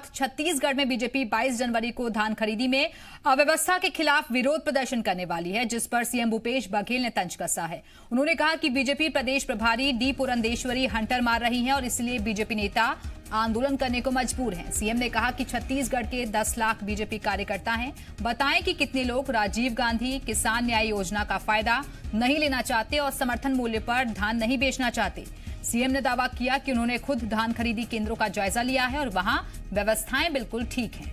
छत्तीसगढ़ में बीजेपी 22 जनवरी को धान खरीदी में अव्यवस्था के खिलाफ विरोध प्रदर्शन करने वाली है, जिस पर सीएम भूपेश बघेल ने तंज कसा है। उन्होंने कहा कि बीजेपी प्रदेश प्रभारी डी पुरंदेश्वरी हंटर मार रही हैं और इसलिए बीजेपी नेता आंदोलन करने को मजबूर हैं। सीएम ने कहा कि छत्तीसगढ़ के 10 लाख बीजेपी कार्यकर्ता हैं, बताएं कि कितने लोग राजीव गांधी किसान न्याय योजना का फायदा नहीं लेना चाहते और समर्थन मूल्य पर धान नहीं बेचना चाहते। सीएम ने दावा किया कि उन्होंने खुद धान खरीदी केंद्रों का जायजा लिया है और वहां व्यवस्थाएं बिल्कुल ठीक हैं।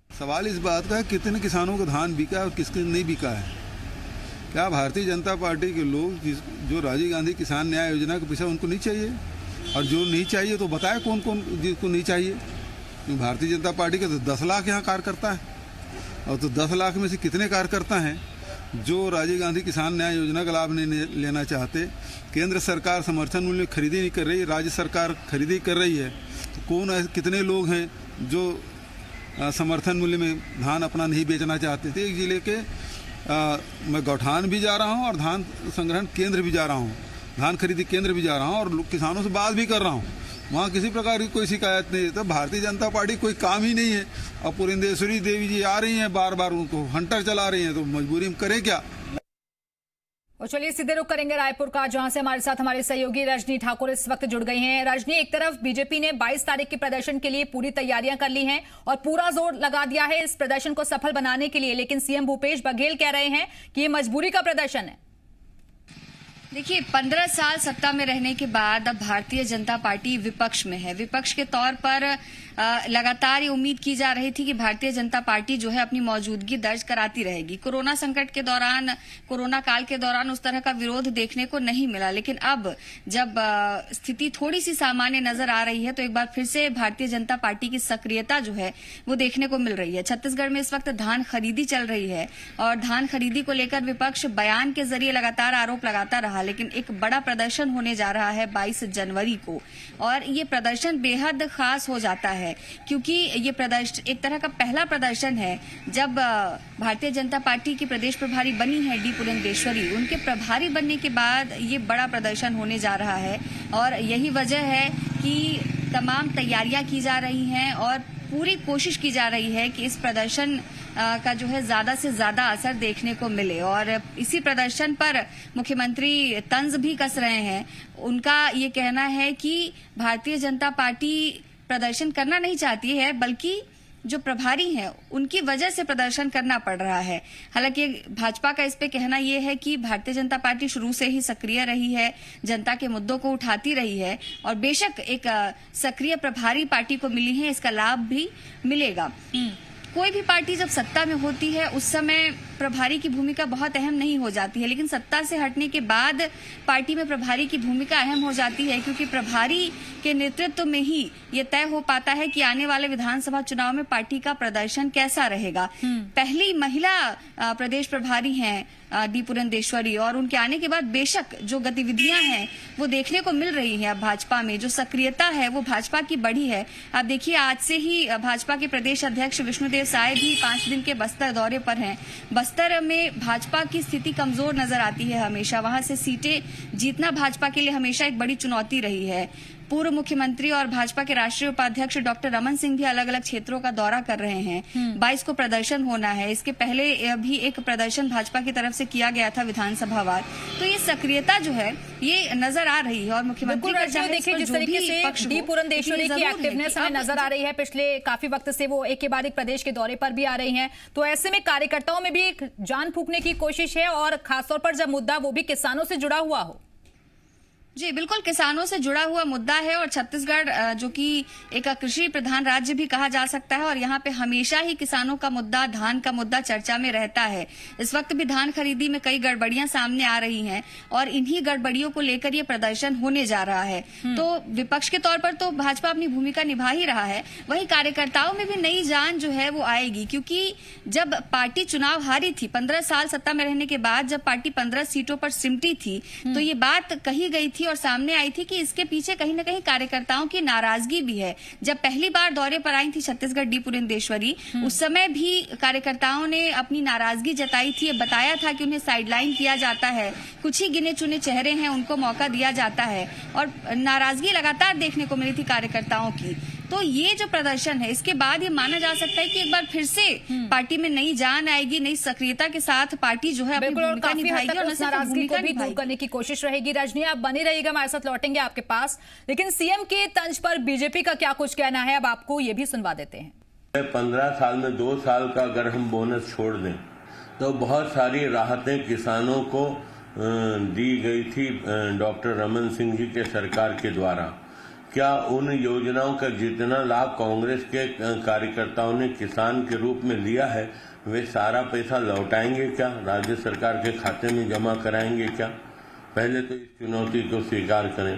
सवाल इस बात का है कितने किसानों को धान बिका है और किसके नहीं बिका है। क्या भारतीय जनता पार्टी के लोग जो राजीव गांधी किसान न्याय योजना के पीछे उनको नहीं चाहिए? और जो नहीं चाहिए तो बताए कौन कौन जिसको नहीं चाहिए। भारतीय जनता पार्टी के तो 10 लाख यहाँ कार्यकर्ता है, और तो 10 लाख में से कितने कार्यकर्ता हैं जो राजीव गांधी किसान न्याय योजना का लाभ नहीं लेना चाहते। केंद्र सरकार समर्थन मूल्य खरीदी नहीं कर रही, राज्य सरकार खरीदी कर रही है, तो कौन है, कितने लोग हैं जो समर्थन मूल्य में धान अपना नहीं बेचना चाहते थे। एक जिले के मैं गौठान भी जा रहा हूँ और धान संग्रहण केंद्र भी जा रहा हूँ, धान खरीदी केंद्र भी जा रहा हूँ और किसानों से बात भी कर रहा हूँ। वहाँ किसी प्रकार की कोई शिकायत नहीं है। तो भारतीय जनता पार्टी कोई काम ही नहीं है। और पुरंदेश्वरी देवी जी आ रही हैं, बार बार उनको हंटर चला रही हैं, तो मजबूरी में करें क्या। और चलिए सीधे रुख करेंगे रायपुर का, जहां से हमारे साथ हमारे सहयोगी रजनी ठाकुर इस वक्त जुड़ गई हैं। रजनी, एक तरफ बीजेपी ने 22 तारीख के प्रदर्शन के लिए पूरी तैयारियां कर ली हैं और पूरा जोर लगा दिया है इस प्रदर्शन को सफल बनाने के लिए, लेकिन सीएम भूपेश बघेल कह रहे हैं कि ये मजबूरी का प्रदर्शन है। देखिए, 15 साल सत्ता में रहने के बाद अब भारतीय जनता पार्टी विपक्ष में है। विपक्ष के तौर पर लगातार ये उम्मीद की जा रही थी कि भारतीय जनता पार्टी जो है अपनी मौजूदगी दर्ज कराती रहेगी। कोरोना संकट के दौरान, कोरोना काल के दौरान उस तरह का विरोध देखने को नहीं मिला, लेकिन अब जब स्थिति थोड़ी सी सामान्य नजर आ रही है तो एक बार फिर से भारतीय जनता पार्टी की सक्रियता जो है वो देखने को मिल रही है। छत्तीसगढ़ में इस वक्त धान खरीदी चल रही है और धान खरीदी को लेकर विपक्ष बयान के जरिए लगातार आरोप लगाता रहा, लेकिन एक बड़ा प्रदर्शन होने जा रहा है 22 जनवरी को, और ये प्रदर्शन बेहद खास हो जाता है क्योंकि ये प्रदर्शन एक तरह का पहला प्रदर्शन है जब भारतीय जनता पार्टी की प्रदेश प्रभारी बनी है डी पुरंदेश्वरी। उनके प्रभारी बनने के बाद ये बड़ा प्रदर्शन होने जा रहा है और यही वजह है कि तमाम तैयारियां की जा रही हैं और पूरी कोशिश की जा रही है कि इस प्रदर्शन का जो है ज्यादा से ज्यादा असर देखने को मिले। और इसी प्रदर्शन पर मुख्यमंत्री तंज भी कस रहे हैं। उनका ये कहना है कि भारतीय जनता पार्टी प्रदर्शन करना नहीं चाहती है, बल्कि जो प्रभारी हैं उनकी वजह से प्रदर्शन करना पड़ रहा है। हालांकि भाजपा का इस पे कहना यह है कि भारतीय जनता पार्टी शुरू से ही सक्रिय रही है, जनता के मुद्दों को उठाती रही है और बेशक एक सक्रिय प्रभारी पार्टी को मिली है, इसका लाभ भी मिलेगा। कोई भी पार्टी जब सत्ता में होती है उस समय प्रभारी की भूमिका बहुत अहम नहीं हो जाती है, लेकिन सत्ता से हटने के बाद पार्टी में प्रभारी की भूमिका अहम हो जाती है, क्योंकि प्रभारी के नेतृत्व में ही ये तय हो पाता है कि आने वाले विधानसभा चुनाव में पार्टी का प्रदर्शन कैसा रहेगा। पहली महिला प्रदेश प्रभारी हैं डी पुरंदेश्वरी, और उनके आने के बाद बेशक जो गतिविधियां हैं वो देखने को मिल रही है। अब भाजपा में जो सक्रियता है वो भाजपा की बढ़ी है। आप देखिए, आज से ही भाजपा के प्रदेश अध्यक्ष विष्णुदेव साय भी 5 दिन के बस्तर दौरे पर हैं। बस्तर में भाजपा की स्थिति कमजोर नजर आती है हमेशा, वहां से सीटें जीतना भाजपा के लिए हमेशा एक बड़ी चुनौती रही है। पूर्व मुख्यमंत्री और भाजपा के राष्ट्रीय उपाध्यक्ष डॉक्टर रमन सिंह भी अलग अलग क्षेत्रों का दौरा कर रहे हैं। 22 को प्रदर्शन होना है, इसके पहले भी एक प्रदर्शन भाजपा की तरफ से किया गया था विधानसभावार। तो ये सक्रियता जो है ये नजर आ रही है और मुख्यमंत्री का देखिए जिस तरीके से डी पुरंदेश्वरी की एक्टिवनेस हमें नजर आ रही है, पिछले काफी वक्त से वो एक के बाद एक प्रदेश के दौरे पर भी आ रही हैं, तो ऐसे में कार्यकर्ताओं में भी एक जान फूंकने की कोशिश है और खासतौर पर जब मुद्दा वो भी किसानों से जुड़ा हुआ हो। जी बिल्कुल, किसानों से जुड़ा हुआ मुद्दा है और छत्तीसगढ़ जो कि एक कृषि प्रधान राज्य भी कहा जा सकता है और यहाँ पे हमेशा ही किसानों का मुद्दा, धान का मुद्दा चर्चा में रहता है। इस वक्त भी धान खरीदी में कई गड़बड़ियां सामने आ रही हैं और इन्हीं गड़बड़ियों को लेकर ये प्रदर्शन होने जा रहा है। तो विपक्ष के तौर पर तो भाजपा अपनी भूमिका निभा ही रहा है, वहीं कार्यकर्ताओं में भी नई जान जो है वो आएगी, क्योंकि जब पार्टी चुनाव हारी थी 15 साल सत्ता में रहने के बाद, जब पार्टी 15 सीटों पर सिमटी थी तो ये बात कही गई थी थी और सामने आई थी कि इसके पीछे कहीं ना कहीं कार्यकर्ताओं की नाराजगी भी है। जब पहली बार दौरे पर आई थी छत्तीसगढ़ डी पुरंदेश्वरी, उस समय भी कार्यकर्ताओं ने अपनी नाराजगी जताई थी, बताया था कि उन्हें साइडलाइन किया जाता है, कुछ ही गिने चुने चेहरे हैं उनको मौका दिया जाता है, और नाराजगी लगातार देखने को मिली थी कार्यकर्ताओं की। तो ये जो प्रदर्शन है, इसके बाद ये माना जा सकता है कि एक बार फिर से पार्टी में नई जान आएगी, नई सक्रियता के साथ पार्टी जो है अपनी भूमिका निभाएगी और नाराजगी को भी दूर करने की कोशिश रहेगी। रजनी, आप बने रहिएगा, हमारे साथ लौटेंगे आपके पास। लेकिन सीएम के तंज पर बीजेपी का क्या कुछ कहना है, अब आपको ये भी सुनवा देते हैं। 15 साल में 2 साल का अगर हम बोनस छोड़ दें तो बहुत सारी राहतें किसानों को दी गई थी डॉक्टर रमन सिंह जी के सरकार के द्वारा। क्या उन योजनाओं का जितना लाभ कांग्रेस के कार्यकर्ताओं ने किसान के रूप में लिया है, वे सारा पैसा लौटाएंगे क्या, राज्य सरकार के खाते में जमा कराएंगे क्या? पहले तो इस चुनौती को स्वीकार करें।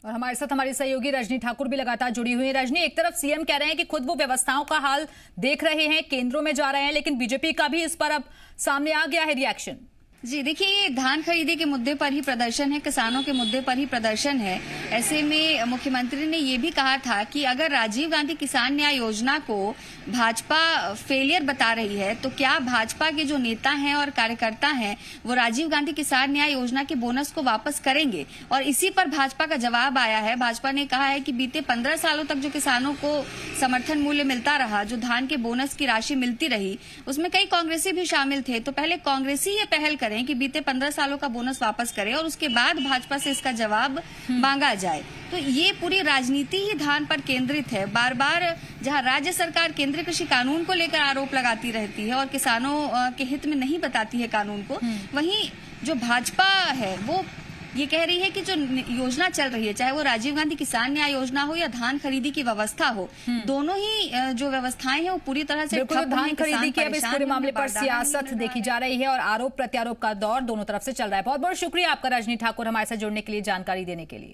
और हमारे साथ हमारी सहयोगी रजनी ठाकुर भी लगातार जुड़ी हुई है। रजनी, एक तरफ सीएम कह रहे हैं कि खुद वो व्यवस्थाओं का हाल देख रहे हैं, केंद्रों में जा रहे हैं, लेकिन बीजेपी का भी इस पर अब सामने आ गया है रिएक्शन। जी देखिए, ये धान खरीदी के मुद्दे पर ही प्रदर्शन है, किसानों के मुद्दे पर ही प्रदर्शन है। ऐसे में मुख्यमंत्री ने ये भी कहा था कि अगर राजीव गांधी किसान न्याय योजना को भाजपा फेलियर बता रही है, तो क्या भाजपा के जो नेता हैं और कार्यकर्ता हैं वो राजीव गांधी किसान न्याय योजना के बोनस को वापस करेंगे? और इसी पर भाजपा का जवाब आया है। भाजपा ने कहा है कि बीते 15 सालों तक जो किसानों को समर्थन मूल्य मिलता रहा, जो धान के बोनस की राशि मिलती रही, उसमें कई कांग्रेसी भी शामिल थे। तो पहले कांग्रेसी ये पहल करें कि बीते 15 सालों का बोनस वापस करें और उसके बाद भाजपा से इसका जवाब मांगा जाए। तो ये पूरी राजनीति ही धान पर केंद्रित है। बार बार जहां राज्य सरकार केंद्रीय कृषि कानून को लेकर आरोप लगाती रहती है और किसानों के हित में नहीं बताती है कानून को, वहीं जो भाजपा है वो ये कह रही है कि जो योजना चल रही है, चाहे वो राजीव गांधी किसान न्याय योजना हो या धान खरीदी की व्यवस्था हो, दोनों ही जो व्यवस्थाएं हैं वो पूरी तरह से ठप हैं। धान खरीदी की अब इस पूरे मामले पर सियासत देखी जा रही है और आरोप प्रत्यारोप का दौर दोनों तरफ से चल रहा है। बहुत बहुत शुक्रिया आपका रजनी ठाकुर, हमारे साथ जुड़ने के लिए, जानकारी देने के लिए।